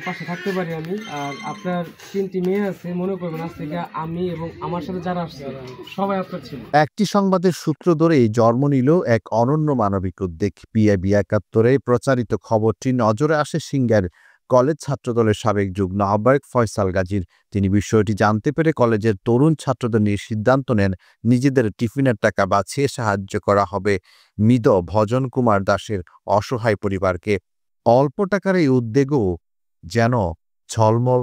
পাশে থাকতে পারি আমি। আর আপনার 3টি মেয়ে আছে, মনে করবেন আজ থেকে আমি এবং আমার সাথে যারা আসছে সবাই আপনার ছিল। একটি সংবাদের সূত্র ধরেই জন্ম নিল এক অনন্য মানবিক উদ্যোগ। পিআইবি ৭১-এ প্রচারিত খবরটি নজরে আসে সিংগার কলেজ ছাত্রদলের সাবেক যুগ্ম আহ্বায়ক ফয়সাল গাজীর। তিনি বিষয়টি জানতে পেরে কলেজের তরুণ ছাত্রদের নিয়ে সিদ্ধান্ত নেন নিজেদের টিফিনের টাকা বাঁচিয়ে সাহায্য করা হবে মৃত ভজন কুমার দাসের অসহায় পরিবারকে। অল্প টাকার এই উদ্যোগও যেন ঝলমল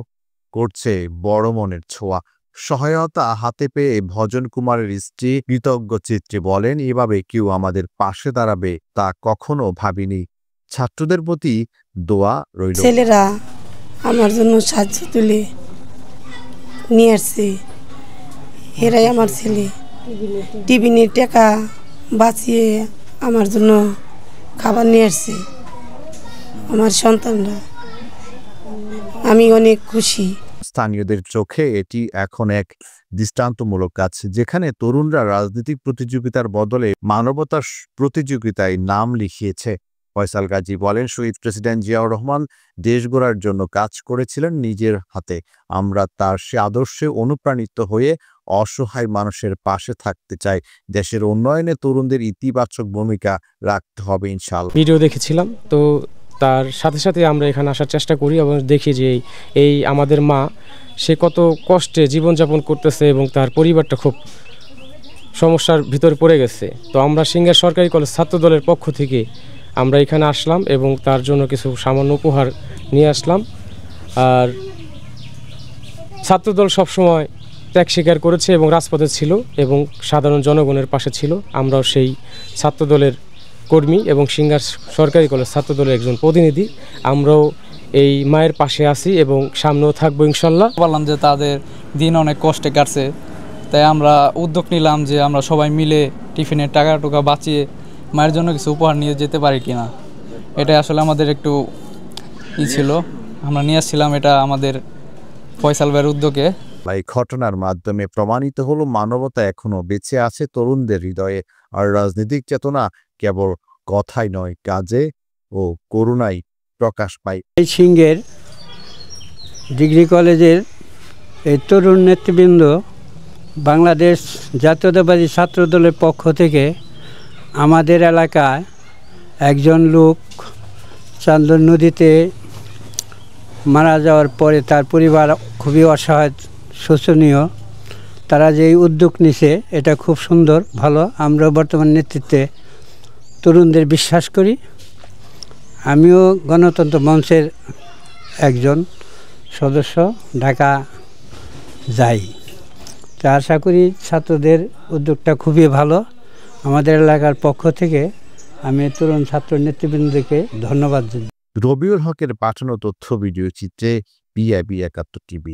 করছে বড় মনের ছোঁয়া। সহায়তা হাতে পেয়ে ভজন কুমারের স্ত্রী কৃতজ্ঞ চিত্রে বলেন, এভাবে কেউ আমাদের পাশে দাঁড়াবে তা কখনো ভাবিনি। ছাত্রদের প্রতি দোয়া রইল। ছেলেরা আমার জন্য সাহায্য তুলে নিয়ে আসছে, এরাই আমার ছেলে। টিফিনের টাকা বাঁচিয়ে আমার জন্য খাবার নিয়ে আসছে আমার সন্তানরা। আমি অনেক খুশি। স্থানীয়দের চোখে এটি এখন এক দৃষ্টান্তমূলক কাজ, যেখানে তরুণরা রাজনৈতিক প্রতিযোগিতার বদলে মানবতার প্রতিযোগিতায় নাম লিখিয়েছে। ফয়সাল গাজী বলেন, শহীদ প্রেসিডেন্ট জিয়াউর রহমান দেশ গড়ার জন্য কাজ করেছিলেন নিজের হাতে। আমরা তার সে আদর্শে অনুপ্রাণিত হয়ে অসহায় মানুষের পাশে থাকতে চাই। দেশের উন্নয়নে তরুণদের ইতিবাচক ভূমিকা রাখতে হবে ইনশাআল্লাহ। ভিডিও দেখেছিলাম, তো তার সাথে সাথে আমরা এখানে আসার চেষ্টা করি এবং দেখি যে এই আমাদের মা, সে কত কষ্টে জীবনযাপন করতেছে এবং তার পরিবারটা খুব সমস্যার ভিতরে পড়ে গেছে। তো আমরা সিংগার সরকারি কলেজ ছাত্রদলের পক্ষ থেকে আমরা এখানে আসলাম এবং তার জন্য কিছু সামান্য উপহার নিয়ে আসলাম। আর ছাত্রদল সবসময় ত্যাগ স্বীকার করেছে এবং রাজপথে ছিল এবং সাধারণ জনগণের পাশে ছিল। আমরাও সেই ছাত্রদলের কর্মী এবং সিংগার সরকারি কলেজ ছাত্রদলের একজন প্রতিনিধি। আমরাও এই মায়ের পাশে আছি এবং সামনেও থাকবো ইনশাল্লাহ। বললাম যে তাদের দিন অনেক কষ্টে কাটছে, তাই আমরা উদ্যোগ নিলাম যে আমরা সবাই মিলে টিফিনের টাকা বাঁচিয়ে মায়ের জন্য কিছু উপহার নিয়ে যেতে পারি কিনা। এটা আসলে আমাদের একটু ছিল, আমরা নিয়ে আসছিলাম এটা আমাদের ফয়সাল ভাইয়ের উদ্যোগে। এই ঘটনার মাধ্যমে প্রমাণিত হলো মানবতা এখনো বেঁচে আছে তরুণদের হৃদয়ে। আর রাজনৈতিক চেতনা কেবল কথাই নয়, কাজে ও করুণায় প্রকাশ পায়। এই সিংহের ডিগ্রি কলেজের এই তরুণ নেতৃবৃন্দ বাংলাদেশ জাতীয়তাবাদী ছাত্রদলের পক্ষ থেকে আমাদের এলাকায় একজন লোক চান্দন নদীতে মারা যাওয়ার পরে তার পরিবার খুবই অসহায়, শোচনীয়। তারা যে উদ্যোগ নিছে এটা খুব সুন্দর, ভালো। আমরা বর্তমান নেতৃত্বে তরুণদের বিশ্বাস করি। আমিও গণতন্ত্র মঞ্চের একজন সদস্য, ঢাকা যাই। তা আশা করি ছাত্রদের উদ্যোগটা খুবই ভালো। আমাদের এলাকার পক্ষ থেকে আমি তরুণ ছাত্র নেতৃবৃন্দকে ধন্যবাদ জানাই। রবিউল হকের পাঠানো তথ্য ভিডিও চিত্রে পিআইবি ৭১ টিভি।